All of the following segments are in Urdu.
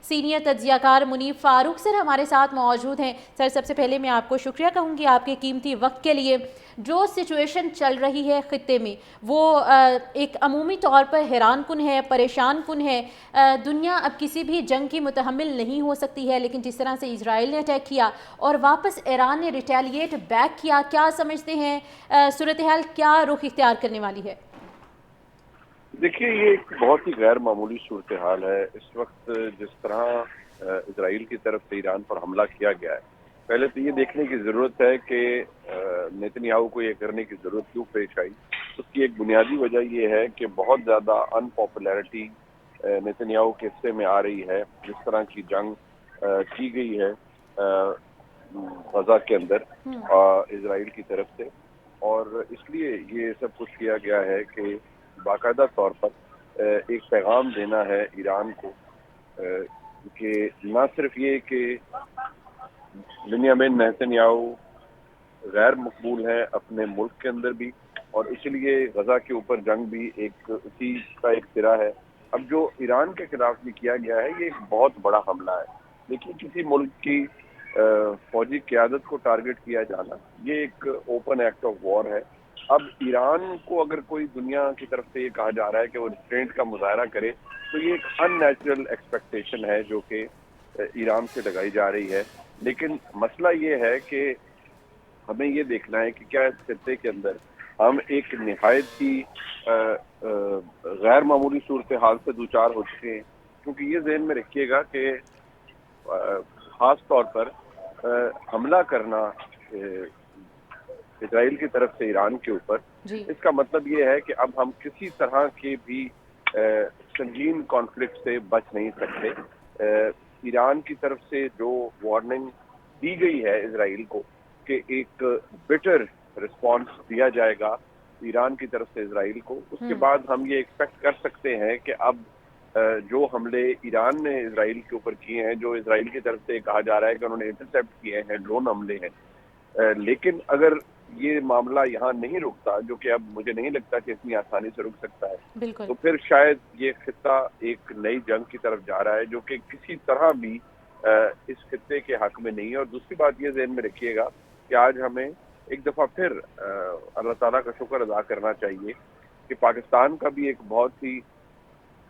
سینئر تجزیہ کار منیب فاروق سر ہمارے ساتھ موجود ہیں۔ سر سب سے پہلے میں آپ کو شکریہ کہوں گی آپ کے قیمتی وقت کے لیے۔ جو سچویشن چل رہی ہے خطے میں وہ ایک عمومی طور پر حیران کن ہے، پریشان کن ہے۔ دنیا اب کسی بھی جنگ کی متحمل نہیں ہو سکتی ہے، لیکن جس طرح سے اسرائیل نے اٹیک کیا اور واپس ایران نے ریٹیلیٹ بیک کیا، کیا سمجھتے ہیں صورتحال کیا رخ اختیار کرنے والی ہے؟ دیکھیے، یہ ایک بہت ہی غیر معمولی صورتحال ہے اس وقت۔ جس طرح اسرائیل کی طرف سے ایران پر حملہ کیا گیا ہے، پہلے تو یہ دیکھنے کی ضرورت ہے کہ نیتن یاہو کو یہ کرنے کی ضرورت کیوں پیش آئی۔ اس کی ایک بنیادی وجہ یہ ہے کہ بہت زیادہ ان پاپولیرٹی نیتن یاہو کے حصے میں آ رہی ہے۔ جس طرح کی جنگ کی گئی ہے غزہ کے اندر اسرائیل کی طرف سے، اور اس لیے یہ سب کچھ کیا گیا ہے کہ باقاعدہ طور پر ایک پیغام دینا ہے ایران کو کہ نہ صرف یہ کہ بنیامین نیتن یاہو غیر مقبول ہے اپنے ملک کے اندر بھی، اور اسی لیے غزہ کے اوپر جنگ بھی ایک اسی کا ایک سرا ہے۔ اب جو ایران کے خلاف بھی کیا گیا ہے، یہ ایک بہت بڑا حملہ ہے۔ لیکن کسی ملک کی فوجی قیادت کو ٹارگٹ کیا جانا، یہ ایک اوپن ایکٹ آف وار ہے۔ اب ایران کو اگر کوئی دنیا کی طرف سے یہ کہا جا رہا ہے کہ وہ ریسٹرینٹ کا مظاہرہ کرے، تو یہ ایک ان نیچرل ایکسپیکٹیشن ہے جو کہ ایران سے لگائی جا رہی ہے۔ لیکن مسئلہ یہ ہے کہ ہمیں یہ دیکھنا ہے کہ کیا اس خطے کے اندر ہم ایک نہایت ہی غیر معمولی صورتحال سے دوچار ہو چکے ہیں، کیونکہ یہ ذہن میں رکھیے گا کہ خاص طور پر حملہ کرنا اسرائیل کی طرف سے ایران کے اوپر، جی اس کا مطلب یہ ہے کہ اب ہم کسی طرح کے بھی سنگین کانفلکٹ سے بچ نہیں سکتے۔ ایران کی طرف سے جو وارننگ دی گئی ہے اسرائیل کو کہ ایک بٹر رسپانس دیا جائے گا ایران کی طرف سے اسرائیل کو، اس کے بعد ہم یہ ایکسپیکٹ کر سکتے ہیں کہ اب جو حملے ایران نے اسرائیل کے اوپر کیے ہیں، جو اسرائیل کی طرف سے کہا جا رہا ہے کہ انہوں نے انٹرسیپٹ کیے ہیں، ڈرون حملے ہیں، لیکن اگر یہ معاملہ یہاں نہیں رکتا، جو کہ اب مجھے نہیں لگتا کہ اتنی آسانی سے رک سکتا ہے، بالکل۔ تو پھر شاید یہ خطہ ایک نئی جنگ کی طرف جا رہا ہے جو کہ کسی طرح بھی اس خطے کے حق میں نہیں ہے۔ اور دوسری بات یہ ذہن میں رکھیے گا کہ آج ہمیں ایک دفعہ پھر اللہ تعالیٰ کا شکر ادا کرنا چاہیے کہ پاکستان کا بھی ایک بہت ہی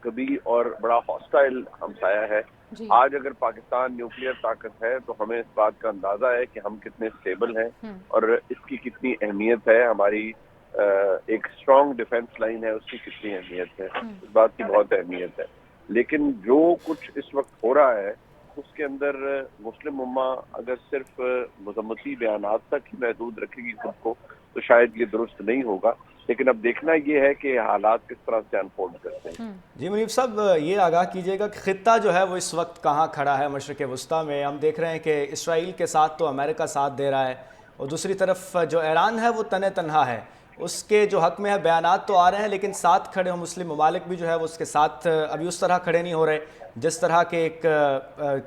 کبھی اور بڑا ہاسٹائل ہمسایہ ہے۔ جی آج اگر پاکستان نیوکلیئر طاقت ہے تو ہمیں اس بات کا اندازہ ہے کہ ہم کتنے سٹیبل ہیں اور اس کی کتنی اہمیت ہے۔ ہماری ایک اسٹرانگ ڈیفنس لائن ہے، اس کی کتنی اہمیت ہے، اس بات کی بہت اہمیت ہے۔ لیکن جو کچھ اس وقت ہو رہا ہے اس کے اندر مسلم امہ اگر صرف مذمتی بیانات تک ہی محدود رکھے گی خود کو تو شاید یہ درست نہیں ہوگا۔ لیکن اب دیکھنا یہ ہے کہ حالات کس طرح سے انفولڈ کرتے ہیں۔ جی منیب صاحب، یہ آگاہ کیجیے گا کہ خطہ جو ہے وہ اس وقت کہاں کھڑا ہے مشرق وسطیٰ میں؟ ہم دیکھ رہے ہیں کہ اسرائیل کے ساتھ تو امریکہ ساتھ دے رہا ہے، اور دوسری طرف جو ایران ہے وہ تنہا ہے، اس کے جو حق میں ہے بیانات تو آ رہے ہیں، لیکن ساتھ کھڑے ہو مسلم ممالک بھی جو ہے وہ اس کے ساتھ ابھی اس طرح کھڑے نہیں ہو رہے جس طرح کے ایک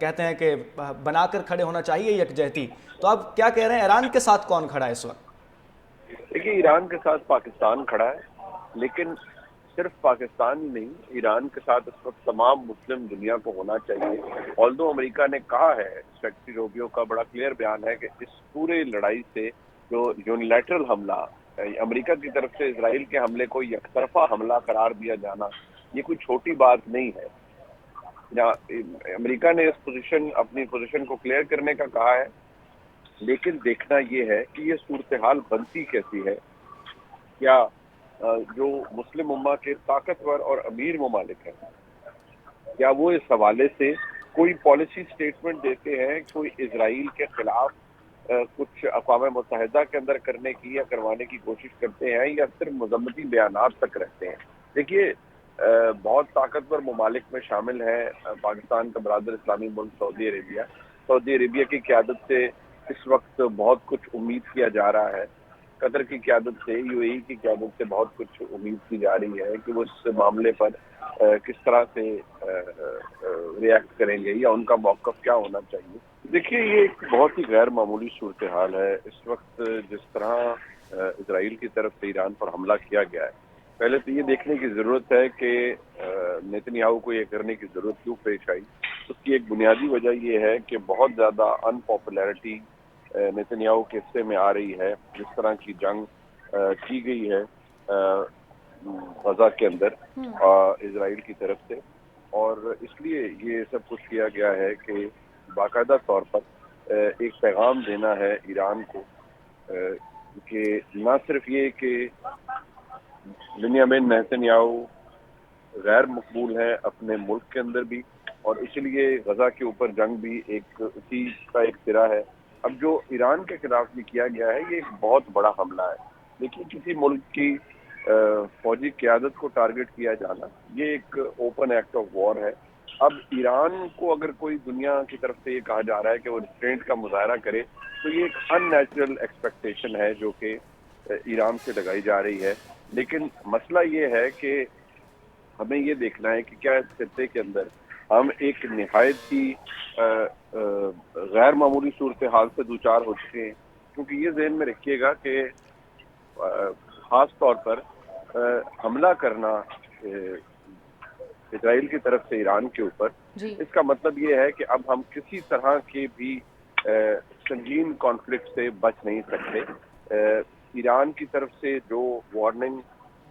کہتے ہیں کہ بنا کر کھڑے ہونا چاہیے یکجہتی۔ تو آپ کیا کہہ رہے ہیں، ایران کے ساتھ کون کھڑا ہے اس وقت؟ دیکھیے، ایران کے ساتھ پاکستان کھڑا ہے، لیکن صرف پاکستان ہی نہیں، ایران کے ساتھ اس وقت تمام مسلم دنیا کو ہونا چاہیے۔ آلدو امریکہ نے کہا ہے، سیکرٹری روبیو کا بڑا کلیئر بیان ہے کہ اس پورے لڑائی سے جو یونیلیٹرل حملہ امریکہ کی طرف سے اسرائیل کے حملے کو یک طرفہ حملہ قرار دیا جانا، یہ کوئی چھوٹی بات نہیں ہے۔ امریکہ نے اپنی پوزیشن کو کلیئر کرنے کا کہا ہے، لیکن دیکھنا یہ ہے کہ یہ صورتحال بنتی کیسی ہے۔ کیا جو مسلم امہ کے طاقتور اور امیر ممالک ہیں، کیا وہ اس حوالے سے کوئی پالیسی سٹیٹمنٹ دیتے ہیں، کوئی اسرائیل کے خلاف کچھ اقوام متحدہ کے اندر کرنے کی یا کروانے کی کوشش کرتے ہیں، یا صرف مذمتی بیانات تک رہتے ہیں؟ دیکھیے، بہت طاقتور ممالک میں شامل ہیں پاکستان کا برادر اسلامی ملک سعودی عربیہ کی قیادت سے اس وقت بہت کچھ امید کیا جا رہا ہے۔ قطر کی قیادت سے، یو اے ای کی قیادت سے بہت کچھ امید کی جا رہی ہے کہ وہ اس معاملے پر کس طرح سے ریئیکٹ کریں گے یا ان کا موقف کیا ہونا چاہیے۔ دیکھیے، یہ ایک بہت ہی غیر معمولی صورتحال ہے اس وقت۔ جس طرح اسرائیل کی طرف سے ایران پر حملہ کیا گیا ہے، پہلے تو یہ دیکھنے کی ضرورت ہے کہ نیتن یاہو کو یہ کرنے کی ضرورت کیوں پیش آئی۔ اس کی ایک بنیادی وجہ یہ ہے کہ بہت زیادہ ان پاپولیرٹی نیتنیاہو کے حصے میں آ رہی ہے. جس طرح کی جنگ کی گئی ہے غزہ کے اندر اسرائیل کی طرف سے، اور اس لیے یہ سب کچھ کیا گیا ہے کہ باقاعدہ طور پر ایک پیغام دینا ہے ایران کو کہ نہ صرف یہ کہ بنیامین نیتنیاہو غیر مقبول ہے اپنے ملک کے اندر بھی، اور اس لیے غزہ کے اوپر جنگ بھی ایک اسی کا ایک سرا ہے. اب جو ایران کے خلاف بھی کیا گیا ہے یہ ایک بہت بڑا حملہ ہے، لیکن کسی ملک کی فوجی قیادت کو ٹارگٹ کیا جانا یہ ایک اوپن ایکٹ آف وار ہے. اب ایران کو اگر کوئی دنیا کی طرف سے یہ کہا جا رہا ہے کہ وہ ریسٹرینٹ کا مظاہرہ کرے تو یہ ایک ان نیچرل ایکسپیکٹیشن ہے جو کہ ایران سے لگائی جا رہی ہے. لیکن مسئلہ یہ ہے کہ ہمیں یہ دیکھنا ہے کہ کیا اس خطے کے اندر ہم ایک نہایت ہی غیر معمولی صورتحال سے دوچار ہو چکے ہیں، کیونکہ یہ ذہن میں رکھیے گا کہ خاص طور پر حملہ کرنا اسرائیل کی طرف سے ایران کے اوپر، اس کا مطلب یہ ہے کہ اب ہم کسی طرح کے بھی سنگین کانفلکٹ سے بچ نہیں سکتے. ایران کی طرف سے جو وارننگ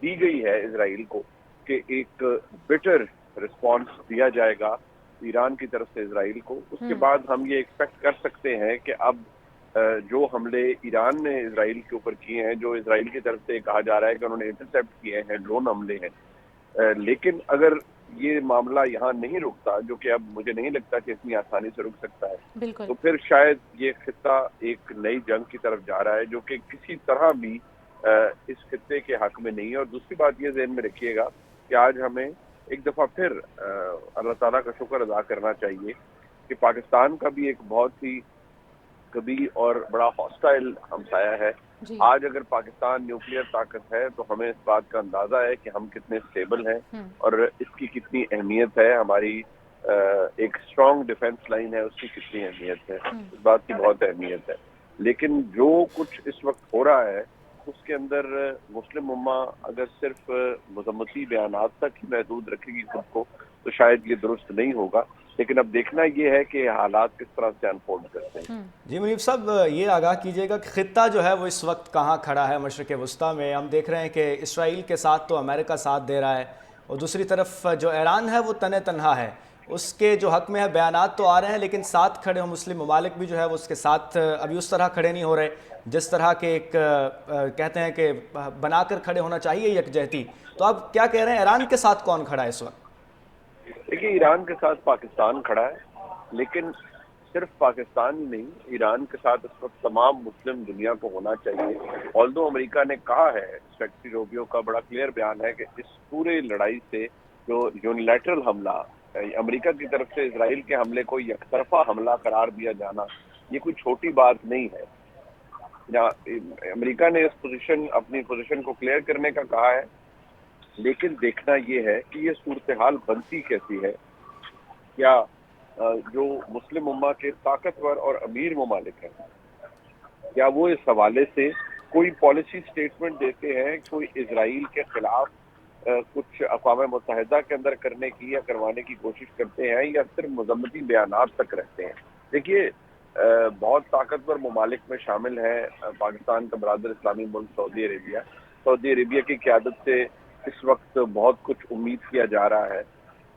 دی گئی ہے اسرائیل کو کہ ایک بٹر رسپانس دیا جائے گا ایران کی طرف سے اسرائیل کو، اس کے بعد ہم یہ ایکسپیکٹ کر سکتے ہیں کہ اب جو حملے ایران نے اسرائیل کے اوپر کیے ہیں، جو اسرائیل کی طرف سے کہا جا رہا ہے کہ انہوں نے انٹرسیپٹ کیے ہیں، ڈرون حملے ہیں، لیکن اگر یہ معاملہ یہاں نہیں رکتا، جو کہ اب مجھے نہیں لگتا کہ اتنی آسانی سے رک سکتا ہے، تو پھر شاید یہ خطہ ایک نئی جنگ کی طرف جا رہا ہے جو کہ کسی طرح بھی اس خطے کے حق میں نہیں ہے. اور دوسری بات یہ ذہن میں رکھیے گا کہ آج ہمیں ایک دفعہ پھر اللہ تعالیٰ کا شکر ادا کرنا چاہیے کہ پاکستان کا بھی ایک بہت ہی کبھی اور بڑا ہاسٹائل ہمسایہ ہے. آج اگر پاکستان نیوکلیئر طاقت ہے تو ہمیں اس بات کا اندازہ ہے کہ ہم کتنے اسٹیبل ہیں اور اس کی کتنی اہمیت ہے. ہماری ایک اسٹرانگ ڈیفنس لائن ہے، اس کی کتنی اہمیت ہے، اس بات کی بہت اہمیت ہے. لیکن جو کچھ اس وقت ہو رہا ہے اس کے اندر مسلم امہ اگر صرف مذمتی بیانات تک ہی محدود رکھے گی خود کو تو شاید یہ درست نہیں ہوگا. لیکن اب دیکھنا یہ ہے کہ حالات کس طرح سے انفولڈ کرتے ہیں. جی منیب صاحب، یہ آگاہ کیجیے گا کہ خطہ جو ہے وہ اس وقت کہاں کھڑا ہے مشرق وسطیٰ میں؟ ہم دیکھ رہے ہیں کہ اسرائیل کے ساتھ تو امریکہ ساتھ دے رہا ہے، اور دوسری طرف جو ایران ہے وہ تنہ تنہا ہے. اس کے جو حق میں ہے بیانات تو آ رہے ہیں، لیکن ساتھ کھڑے ہو مسلم ممالک بھی جو ہے وہ اس کے ساتھ ابھی اس طرح کھڑے نہیں ہو رہے جس طرح کے ایک کہتے ہیں کہ بنا کر کھڑے ہونا چاہیے یکجہتی. تو آپ کیا کہہ رہے ہیں، ایران کے ساتھ کون کھڑا ہے اس وقت؟ دیکھیے، ایران کے ساتھ پاکستان کھڑا ہے، لیکن صرف پاکستان ہی نہیں، ایران کے ساتھ اس وقت تمام مسلم دنیا کو ہونا چاہیے. آلدو امریکہ نے کہا ہے، سیکرٹری روبیو کا بڑا کلیئر بیان ہے کہ اس پورے لڑائی سے جو یونیلیٹرل حملہ امریکہ کی طرف سے اسرائیل کے حملے کو یک طرفہ حملہ قرار دیا جانا یہ کوئی چھوٹی بات نہیں ہے. امریکہ نے اپنی پوزیشن کو کلیئر کرنے کا کہا ہے، لیکن دیکھنا یہ ہے کہ یہ صورتحال بنتی کیسی ہے. کیا جو مسلم امہ کے طاقتور اور امیر ممالک ہیں کیا وہ اس حوالے سے کوئی پالیسی سٹیٹمنٹ دیتے ہیں، کوئی اسرائیل کے خلاف کچھ اقوام متحدہ کے اندر کرنے کی یا کروانے کی کوشش کرتے ہیں، یا صرف مذمتی بیانات تک رہتے ہیں؟ دیکھیے، بہت طاقتور ممالک میں شامل ہیں پاکستان کا برادر اسلامی ملک سعودی عربیہ کی قیادت سے اس وقت بہت کچھ امید کیا جا رہا ہے.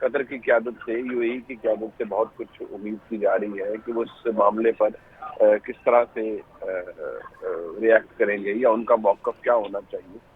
قطر کی قیادت سے، یو اے ای کی قیادت سے بہت کچھ امید کی جا رہی ہے کہ وہ اس معاملے پر کس طرح سے ریئیکٹ کریں گے یا ان کا موقف کیا ہونا چاہیے.